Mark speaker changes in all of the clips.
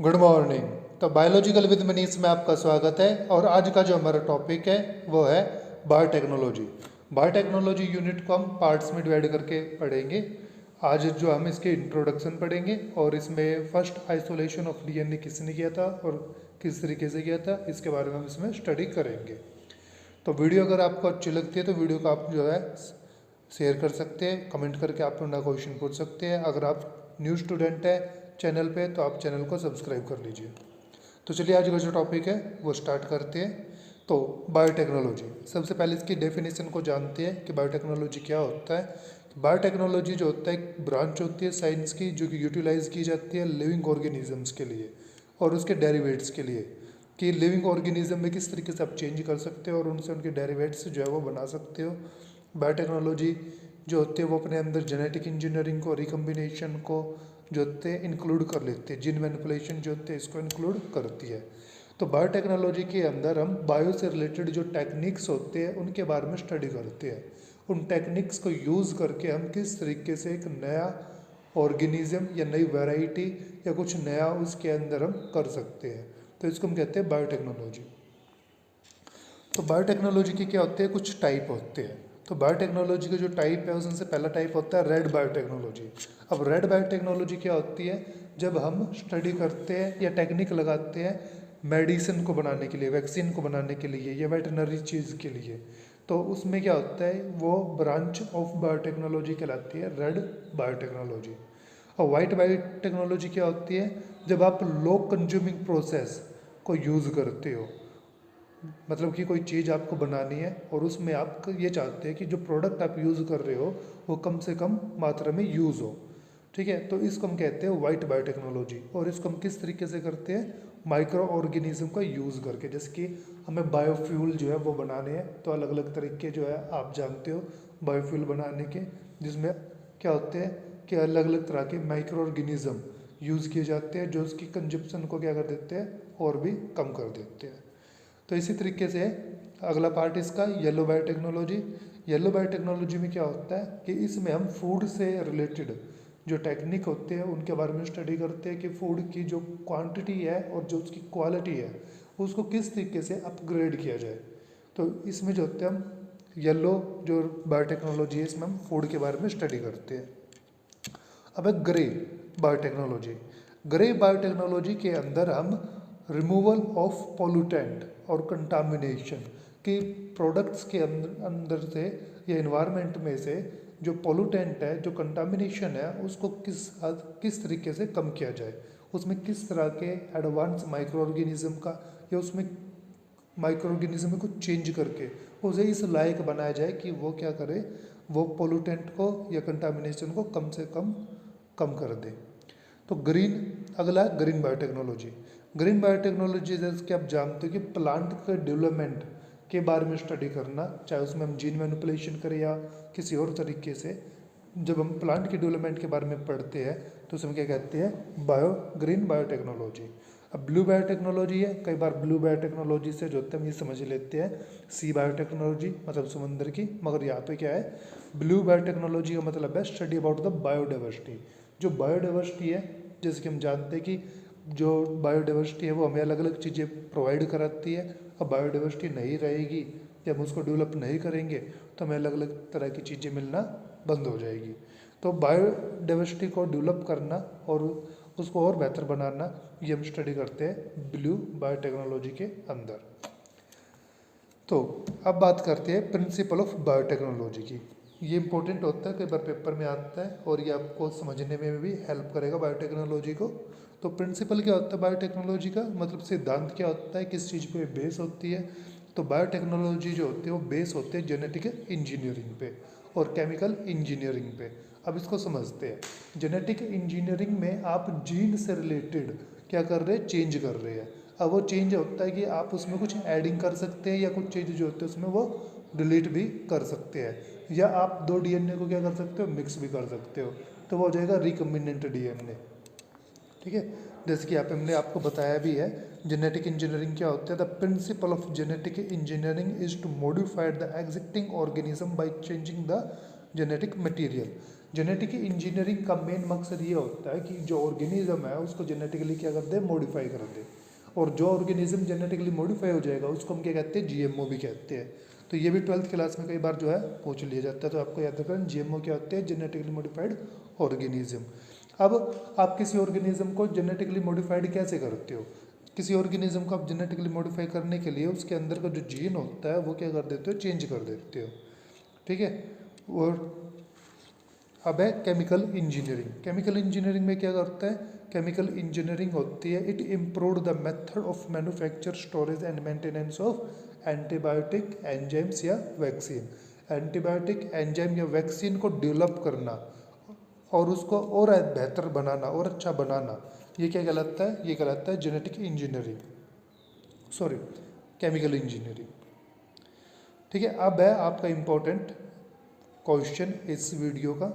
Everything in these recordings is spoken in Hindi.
Speaker 1: Good morning. तो बायोलॉजिकल विद मनीष में आपका स्वागत है और आज का जो हमारा टॉपिक है वो है बायोटेक्नोलॉजी। बायोटेक्नोलॉजी यूनिट को हम पार्ट्स में डिवाइड करके पढ़ेंगे। आज जो हम इसके इंट्रोडक्शन पढ़ेंगे और इसमें फर्स्ट आइसोलेशन ऑफ डीएनए किसने किया था और किस तरीके से किया था इसके बारे में हम इसमें स्टडी करेंगे। तो वीडियो अगर आपको अच्छी लगती है तो वीडियो को आप जो है शेयर कर सकते हैं, कमेंट करके आप अपना क्वेश्चन पूछ सकते हैं। अगर आप न्यू स्टूडेंट है चैनल पे तो आप चैनल को सब्सक्राइब कर लीजिए। तो चलिए आज का जो टॉपिक है वो स्टार्ट करते हैं। तो बायोटेक्नोलॉजी, सबसे पहले इसकी डेफिनेशन को जानते हैं कि बायोटेक्नोलॉजी क्या होता है। बायोटेक्नोलॉजी जो होता है एक ब्रांच होती है साइंस की जो कि यूटिलाइज की जाती है लिविंग ऑर्गेनिजम्स के लिए और उसके डेरिवेट्स के लिए, कि लिविंग ऑर्गेनिज्म में किस तरीके से आप चेंज कर सकते हो और उनसे उनके डेरिवेट्स जो है वो बना सकते हो। बायोटेक्नोलॉजी जो होती है वो अपने अंदर जेनेटिक इंजीनियरिंग को, रिकम्बिनेशन को जो होते हैं इंक्लूड कर लेते हैं, जीन मैनिपुलेशन जो होते हैं इसको इंक्लूड करती है। तो बायोटेक्नोलॉजी के अंदर हम बायो से रिलेटेड जो टेक्निक्स होते हैं उनके बारे में स्टडी करते हैं। उन टेक्निक्स को यूज़ करके हम किस तरीके से एक नया ऑर्गेनिज्म या नई वैरायटी या कुछ नया उसके अंदर हम कर सकते हैं, तो इसको हम कहते हैं बायोटेक्नोलॉजी। तो बायोटेक्नोलॉजी के क्या होते हैं, कुछ टाइप होते हैं। तो बायोटेक्नोलॉजी के जो टाइप है उसमें से पहला टाइप होता है रेड बायोटेक्नोलॉजी। अब रेड बायोटेक्नोलॉजी क्या होती है, जब हम स्टडी करते हैं या टेक्निक लगाते हैं मेडिसिन को बनाने के लिए, वैक्सीन को बनाने के लिए या वेटनरी चीज़ के लिए, तो उसमें क्या होता है वो ब्रांच ऑफ बायोटेक्नोलॉजी कहलाती है रेड बायोटेक्नोलॉजी। और वाइट बायोटेक्नोलॉजी क्या होती है, जब आप लो कंज्यूमिंग प्रोसेस को यूज़ करते हो, मतलब कि कोई चीज़ आपको बनानी है और उसमें आप ये चाहते हैं कि जो प्रोडक्ट आप यूज़ कर रहे हो वो कम से कम मात्रा में यूज़ हो, ठीक है। तो इसको हम कहते हैं वाइट बायोटेक्नोलॉजी। और इसको हम किस तरीके से करते हैं, माइक्रो ऑर्गेनिज्म का यूज़ करके। जैसे कि हमें बायोफ्यूल जो है वो बनाने हैं, तो अलग अलग तरीके जो है आप जानते हो बायोफ्यूल बनाने के, जिसमें क्या होते हैं कि अलग अलग तरह के माइक्रो ऑर्गेनिज्म यूज़ किए जाते हैं जो उसकी कंजप्शन को क्या कर देते हैं और भी कम कर देते हैं। तो इसी तरीके से अगला पार्ट इसका येलो बायोटेक्नोलॉजी। येलो बायोटेक्नोलॉजी में क्या होता है कि इसमें हम फूड से रिलेटेड जो टेक्निक होते हैं उनके बारे में स्टडी करते हैं कि फूड की जो क्वांटिटी है और जो उसकी क्वालिटी है उसको किस तरीके से अपग्रेड किया जाए। तो इसमें जो होते हैं हम येलो जो बायोटेक्नोलॉजी है इसमें हम फूड के बारे में स्टडी करते हैं। अब है ग्रे बायोटेक्नोलॉजी। ग्रे बायोटेक्नोलॉजी के अंदर हम रिमूवल ऑफ पोल्यूटेंट और कंटामिनेशन की प्रोडक्ट्स के अंदर से या इन्वायरमेंट में से जो पोल्यूटेंट है, जो कंटामिनेशन है, उसको किस तरीके से कम किया जाए, उसमें किस तरह के एडवांस माइक्रो ऑर्गेनिज्म का या उसमें माइक्रो ऑर्गेनिज्म को चेंज करके उसे इस लायक बनाया जाए कि वो क्या करे, वो पोल्यूटेंट को या कंटामिनेशन को कम से कम कर दे। तो अगला है ग्रीन बायोटेक्नोलॉजी। ग्रीन बायोटेक्नोलॉजी जैसे कि आप जानते हो कि प्लांट के डेवलपमेंट के बारे में स्टडी करना, चाहे उसमें हम जीन मैनिपुलेशन करें या किसी और तरीके से, जब हम प्लांट के डेवलपमेंट के बारे में पढ़ते हैं तो उसमें क्या कहते हैं ग्रीन बायोटेक्नोलॉजी। अब ब्लू बायोटेक्नोलॉजी है, कई बार ब्लू बायोटेक्नोलॉजी से जो होता है हम ये समझ लेते हैं सी बायोटेक्नोलॉजी मतलब समुद्र की, मगर यहाँ पे क्या है ब्लू बायोटेक्नोलॉजी का मतलब है स्टडी अबाउट द बायोडाइवर्सिटी। जो बायोडाइवर्सिटी है, जैसे कि हम जानते हैं कि जो बायोडाइवर्सिटी है वो हमें अलग अलग चीज़ें प्रोवाइड कराती है। अब बायोडाइवर्सिटी नहीं रहेगी, जब हम उसको डेवलप नहीं करेंगे तो हमें अलग अलग तरह की चीज़ें मिलना बंद हो जाएगी। तो बायोडाइवर्सिटी को डेवलप करना और उसको और बेहतर बनाना ये हम स्टडी करते हैं ब्लू बायोटेक्नोलॉजी के अंदर। तो अब बात करते हैं प्रिंसिपल ऑफ बायोटेक्नोलॉजी की। ये इंपॉर्टेंट होता है, कई बार पेपर में आता है और ये आपको समझने में भी हेल्प करेगा बायोटेक्नोलॉजी को। तो प्रिंसिपल क्या होता है बायोटेक्नोलॉजी का, मतलब सिद्धांत क्या होता है, किस चीज़ पे बेस होती है। तो बायोटेक्नोलॉजी जो होती है वो बेस होते हैं जेनेटिक इंजीनियरिंग पे और केमिकल इंजीनियरिंग पे। अब इसको समझते हैं। जेनेटिक इंजीनियरिंग में आप जीन से रिलेटेड क्या कर रहे हैं, चेंज कर रहे हैं। अब वो चेंज होता है कि आप उसमें कुछ एडिंग कर सकते हैं या कुछ चीज़ जो होती है उसमें वो डिलीट भी कर सकते हैं, या आप दो डीएनए को क्या कर सकते हो, मिक्स भी कर सकते हो, तो वो हो जाएगा रिकम्बिनेंट डीएनए, ठीक है। जैसे कि यहाँ पे हमने आपको बताया भी है जेनेटिक इंजीनियरिंग क्या होता है। The principle of genetic engineering is to modify the existing organism by changing the genetic material. Genetic engineering का मेन मकसद ये होता है कि जो ऑर्गेनिज्म है उसको जेनेटिकली क्या कर दे, मॉडिफाई कर दे। और जो ऑर्गेनिज्म जेनेटिकली मॉडिफाई हो जाएगा उसको हम क्या कहते हैं, जीएमओ भी कहते हैं। तो ये भी 12th क्लास में कई बार जो है पूछ लिया जाता है, तो आपको याद रखना जीएमओ क्या होते हैं, जेनेटिकली मॉडिफाइड ऑर्गेनिज्म। अब आप किसी ऑर्गेनिज्म को जेनेटिकली मॉडिफाइड कैसे करते हो, किसी ऑर्गेनिज्म को आप जेनेटिकली मॉडिफाई करने के लिए उसके अंदर का जो जीन होता है वो क्या कर देते हो, चेंज कर देते हो, ठीक है। और अब है केमिकल इंजीनियरिंग। केमिकल इंजीनियरिंग में क्या करता है, केमिकल इंजीनियरिंग होती है, it improve the method of manufacture, storage and maintenance of antibiotic, enzymes या वैक्सीन। एंटीबायोटिक, एंजाइम या वैक्सीन को डेवलप करना और उसको और बेहतर बनाना और अच्छा बनाना, ये क्या कहलाता है, ये कहलाता है genetic engineering, sorry chemical engineering, ठीक है। अब है आपका इम्पोर्टेंट क्वेश्चन इस वीडियो का,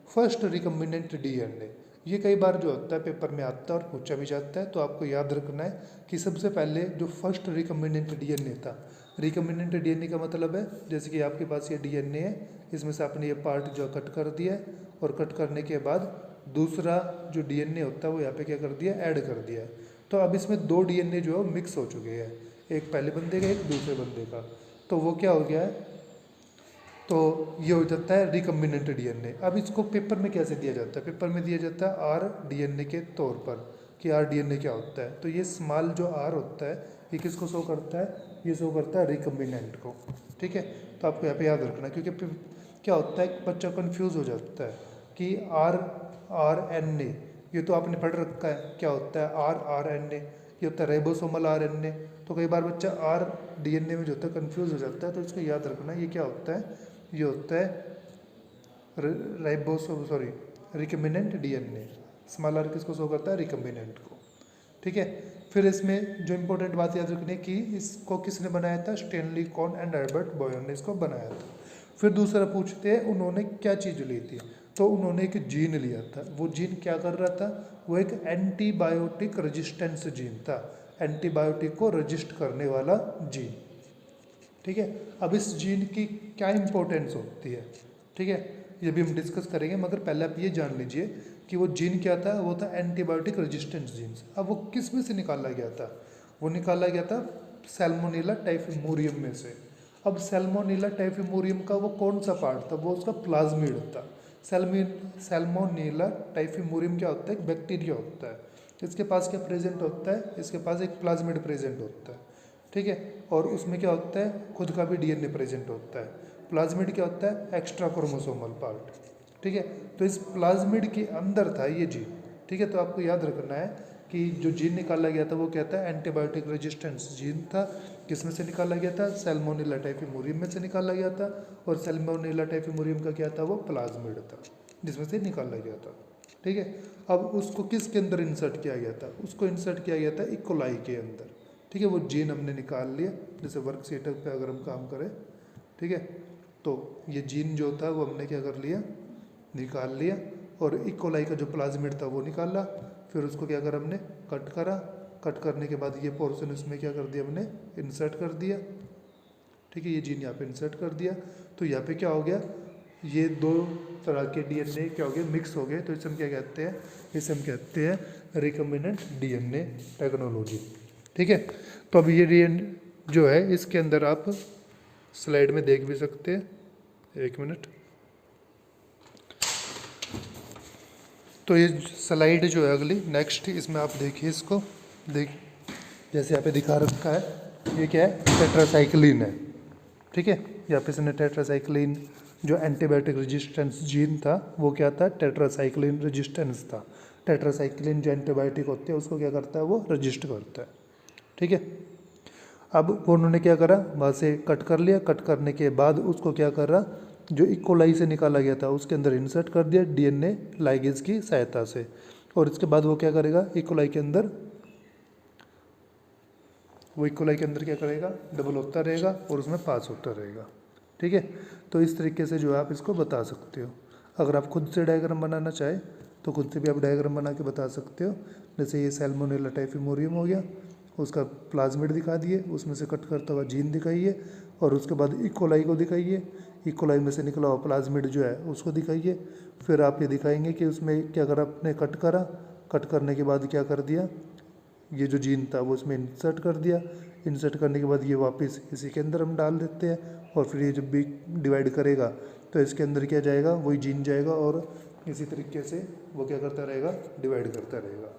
Speaker 1: फर्स्ट रिकम्बिनेंट डीएनए। ये कई बार जो होता है पेपर में आता है और पूछा भी जाता है, तो आपको याद रखना है कि सबसे पहले जो फर्स्ट रिकम्बिनेंट डीएनए था, रिकम्बिनेंट डीएनए का मतलब है जैसे कि आपके पास ये डीएनए है, इसमें से आपने ये पार्ट जो कट कर दिया है और कट करने के बाद दूसरा जो डीएनए होता है वो यहाँ पे क्या कर दिया, ऐड कर दिया है। तो अब इसमें दो डीएनए जो है मिक्स हो चुके हैं, एक पहले बंदे का, एक दूसरे बंदे का, तो वो क्या हो गया है, तो ये हो जाता है रिकम्बिनेंट डीएनए। अब इसको पेपर में कैसे दिया जाता है, पेपर में दिया जाता है आर डीएनए के तौर पर, कि आर डीएनए क्या होता है। तो ये स्मॉल जो आर होता है ये किसको शो करता है, ये शो करता है रिकम्बिनेंट को, ठीक है। तो आपको यहाँ पे याद रखना, क्योंकि क्या होता है बच्चा कंफ्यूज हो जाता है कि आर एन ए, ये तो आपने पढ़ रखा है क्या होता है आर एन ए, ये होता है राइबोसोमल आर एन ए। तो कई बार बच्चा आर डीएनए में जो होता है कंफ्यूज हो जाता है, तो इसको याद रखना ये क्या होता है, ये होता है रिकम्बिनेंट डीएनए। स्मॉल आर किसको शो करता है, रिकम्बिनेंट को, ठीक है। फिर इसमें जो इंपॉर्टेंट बात याद रखनी है कि इसको किसने बनाया था, Stanley Cohen and Albert Boyer ने इसको बनाया था। फिर दूसरा पूछते हैं उन्होंने क्या चीज़ ली थी, तो उन्होंने एक जीन लिया था। वो जीन क्या कर रहा था, वो एक एंटीबायोटिक रेजिस्टेंस जीन था, एंटीबायोटिक को रजिस्ट करने वाला जीन, ठीक है। अब इस जीन की क्या इंपॉर्टेंस होती है, ठीक है, ये भी हम डिस्कस करेंगे, मगर पहले आप ये जान लीजिए कि वो जीन क्या था, वो था एंटीबायोटिक रेजिस्टेंस जीन्स। अब वो किस में से निकाला गया था, वो निकाला गया था सैल्मोनेला टाइफिमोरियम में से। अब सैल्मोनेला टाइफिमोरियम का वो कौन सा पार्ट था, वो उसका प्लाज्मिड था। सैल्मोनेला टाइफिमोरियम क्या होता है, एक बैक्टीरिया होता है, इसके पास क्या प्रेजेंट होता है, इसके पास एक प्लाज्मिड प्रेजेंट होता है, ठीक है। और उसमें क्या होता है, खुद का भी डीएनए प्रेजेंट होता है। प्लाज्मिड क्या होता है, एक्स्ट्रा क्रोमोसोमल पार्ट, ठीक है। तो इस प्लाज्मिड के अंदर था ये जीन, ठीक है। तो आपको याद रखना है कि जो जीन निकाला गया था वो क्या था, एंटीबायोटिक रेजिस्टेंस जीन था। किसमें से निकाला गया था, सैल्मोनेला टाइफिमोरियम में से निकाला गया था। और सैल्मोनेला टाइफिमोरियम का क्या था, वो प्लाज्मिड था जिसमें से निकाला गया था, ठीक है। अब उसको किसके अंदर इंसर्ट किया गया था, उसको इंसर्ट किया गया था इकोलाई के अंदर, ठीक है। वो जीन हमने निकाल लिया, जैसे वर्कशीट पे अगर हम काम करें, ठीक है, तो ये जीन जो था वो हमने क्या कर लिया, निकाल लिया। और इकोलाई का जो प्लाज्मिड था वो निकाला, फिर उसको क्या करा हमने, कट करा। कट करने के बाद ये पोर्शन इसमें क्या कर दिया हमने, इंसर्ट कर दिया, ठीक है। ये जीन यहाँ पे इंसर्ट कर दिया, तो यहाँ पे क्या हो गया, ये दो तरह के डीएनए क्या हो गए, मिक्स हो गए। तो इसे हम क्या कहते हैं, इसे हम कहते हैं रिकम्बिनेंट डीएनए टेक्नोलॉजी, ठीक है। तो अब ये डीएनए जो है इसके अंदर आप स्लाइड में देख भी सकते हैं, एक मिनट। तो ये स्लाइड जो है अगली नेक्स्ट, इसमें आप देखिए इसको, जैसे यहाँ पे दिखा रखा है, ये क्या है, टेट्रासाइक्लिन है, ठीक है। यहाँ पे इसने टेट्रासाइक्लिन जो एंटीबायोटिक रेजिस्टेंस जीन था वो क्या था, टेट्रासाइक्लिन रेजिस्टेंस था। टेट्रासाइक्लिन जो एंटीबायोटिक होते हैं उसको क्या करता है, वो रजिस्ट करता है, ठीक है। अब उन्होंने क्या करा, वहाँ से कट कर लिया, कट करने के बाद उसको क्या कर रहा, जो इकोलाई से निकाला गया था उसके अंदर इंसर्ट कर दिया डीएनए लाइगेज की सहायता से। और इसके बाद वो क्या करेगा, इकोलाई के अंदर, वो इकोलाई के अंदर क्या करेगा, डबल होता रहेगा और उसमें पास होता रहेगा, ठीक है। तो इस तरीके से जो है आप इसको बता सकते हो। अगर आप खुद से डायग्राम बनाना चाहें तो खुद से भी आप डायग्राम बना के बता सकते हो। जैसे ये सैल्मोनेला टाइफिमोरियम हो गया, उसका प्लाज्मिड दिखा दिए, उसमें से कट करता हुआ जीन दिखाइए, और उसके बाद इकोलाई को दिखाइए। इकोलाई में से निकला हुआ प्लाज्मिड जो है उसको दिखाइए। फिर आप ये दिखाएंगे कि उसमें क्या करा, आपने कट करा, कट करने के बाद क्या कर दिया, ये जो जीन था वो उसमें इंसर्ट कर दिया। इंसर्ट करने के बाद ये वापस इसी के अंदर हम डाल देते हैं और फिर ये जब भी डिवाइड करेगा तो इसके अंदर क्या जाएगा, वही जीन जाएगा और इसी तरीके से वो क्या करता रहेगा, डिवाइड करता रहेगा।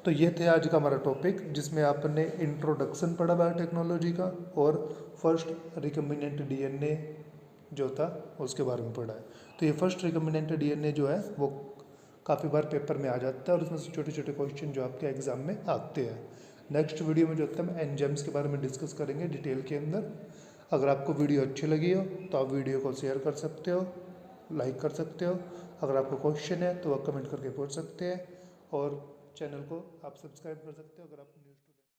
Speaker 1: तो ये थे आज का हमारा टॉपिक जिसमें आपने इंट्रोडक्शन पढ़ा बायोटेक्नोलॉजी का और फर्स्ट रिकम्बिनेंट डीएनए जो था उसके बारे में पढ़ा है। तो ये फर्स्ट रिकम्बिनेंट डीएनए जो है वो काफ़ी बार पेपर में आ जाता है और उसमें से छोटे छोटे क्वेश्चन जो आपके एग्जाम में आते हैं। नेक्स्ट वीडियो में जो होता है हम एंजाइम्स के बारे में डिस्कस करेंगे डिटेल के अंदर। अगर आपको वीडियो अच्छी लगी हो तो आप वीडियो को शेयर कर सकते हो, लाइक कर सकते हो। अगर आपको क्वेश्चन है तो आप कमेंट करके पूछ सकते हैं और चैनल को आप सब्सक्राइब कर सकते हो अगर आप